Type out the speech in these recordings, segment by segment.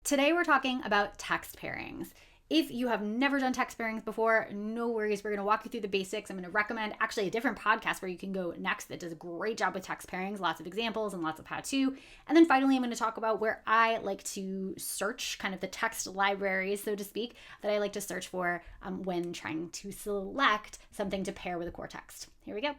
Today we're talking about text pairings. If you have never done text pairings before, no worries. We're going to walk you through the basics. I'm going to recommend actually a different podcast where you can go next that does a great job with text pairings, lots of examples and lots of how-to. And then finally, I'm going to talk about where I like to search, kind of the text libraries, so to speak, that I like to search for when trying to select something to pair with a core text. Here we go.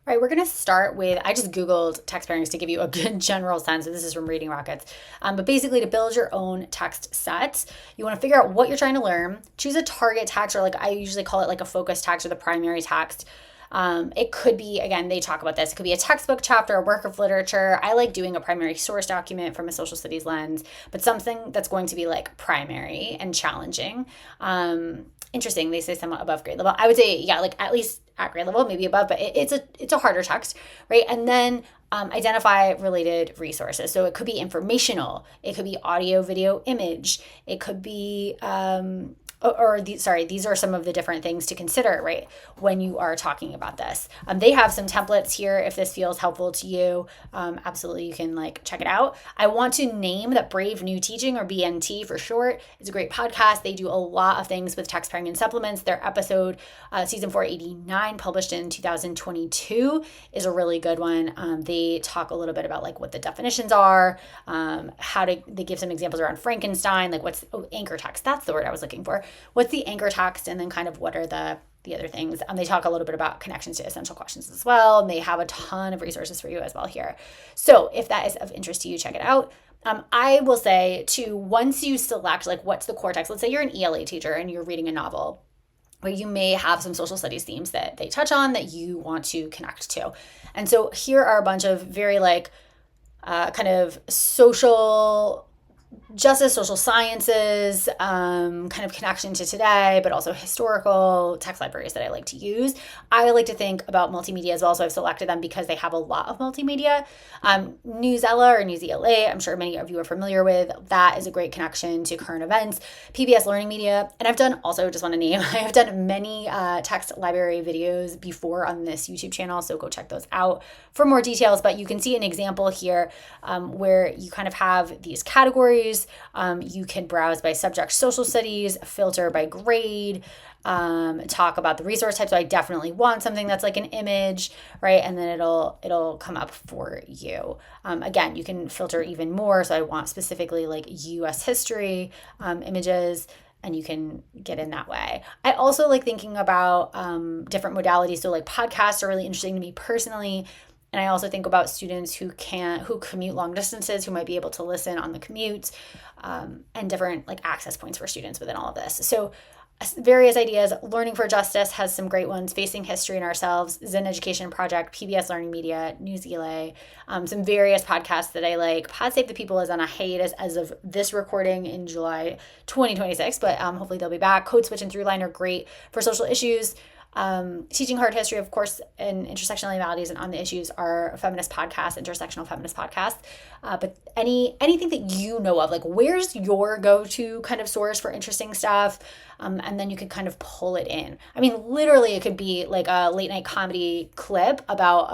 All right, we're going to start with, I just Googled text pairings to give you a good general sense. So this is from Reading Rockets. But basically to build your own text sets, you want to figure out what you're trying to learn, choose a target text, or like I usually call it like a focus text or the primary text. It could be, again, they talk about this. It could be a textbook chapter, a work of literature. I like doing a primary source document from a social studies lens, but something that's going to be like primary and challenging. Interesting. They say somewhat above grade level. I would say, yeah, like at least at grade level, maybe above, but it's a harder text, right? And then identify related resources. So it could be informational. It could be audio, video, image. It could be, these are some of the different things to consider, right, when you are talking about this. They have some templates here if this feels helpful to you. Absolutely, you can like check it out. I want to name that Brave New Teaching, or BNT for short, is a great podcast. They do a lot of things with text pairing and supplements. Their episode, season 489, published in 2022, is a really good one. They talk a little bit about like what the definitions are, they give some examples around Frankenstein, like what's anchor text. That's the word I was looking for. What's the anchor text, and then kind of what are the other things. They talk a little bit about connections to essential questions as well, and they have a ton of resources for you as well here. So if that is of interest to you, check it out. I will say too, once you select like what's the core text, let's say you're an ELA teacher and you're reading a novel where you may have some social studies themes that they touch on that you want to connect to. And so here are a bunch of very like kind of social justice, social sciences, kind of connection to today, but also historical text libraries that I like to use. I like to think about multimedia as well, so I've selected them because they have a lot of multimedia. Newsella or Newsela, I'm sure many of you are familiar with. That is a great connection to current events. PBS Learning Media, and I've done also, just want to name, I have done many text library videos before on this YouTube channel, so go check those out for more details. But you can see an example here where you kind of have these categories. You can browse by subject, social studies, filter by grade, talk about the resource type. So I definitely want something that's like an image, right? And then it'll come up for you. Again, you can filter even more. So I want specifically like US history, images, and you can get in that way. I also like thinking about different modalities. So like podcasts are really interesting to me personally. And I also think about students who commute long distances, who might be able to listen on the commute, and different like access points for students within all of this. So various ideas. Learning for Justice has some great ones. Facing History and Ourselves, Zen Education Project, PBS Learning Media, Newsela, some various podcasts that I like. Pod Save the People is on a hiatus as of this recording in July 2026, but hopefully they'll be back. Code Switch and Throughline are great for social issues. Teaching Hard History, of course, and Intersectional Humanities and On the Issues are feminist podcasts, intersectional feminist podcasts. But anything that you know of, like where's your go-to kind of source for interesting stuff? And then you can kind of pull it in. I mean, literally it could be like a late night comedy clip about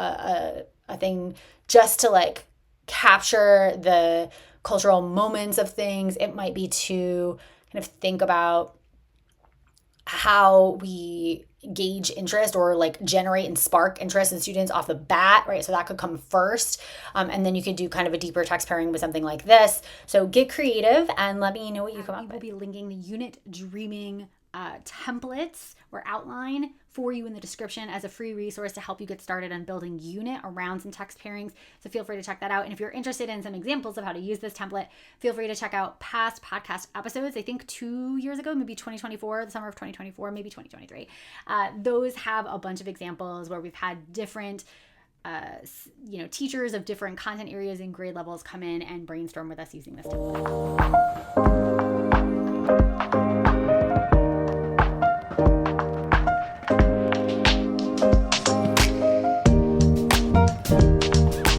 a thing just to like capture the cultural moments of things. It might be to kind of think about how we gauge interest or like generate and spark interest in students off the bat, right? So that could come first. And then you could do kind of a deeper text pairing with something like this. So get creative and let me know what you come up with. We'll be linking the unit dreaming templates or outline for you in the description as a free resource to help you get started on building unit around some text pairings. So feel free to check that out. And if you're interested in some examples of how to use this template, feel free to check out past podcast episodes. I think 2 years ago, maybe 2024, the summer of 2024, maybe 2023. Those have a bunch of examples where we've had different teachers of different content areas and grade levels come in and brainstorm with us using this template.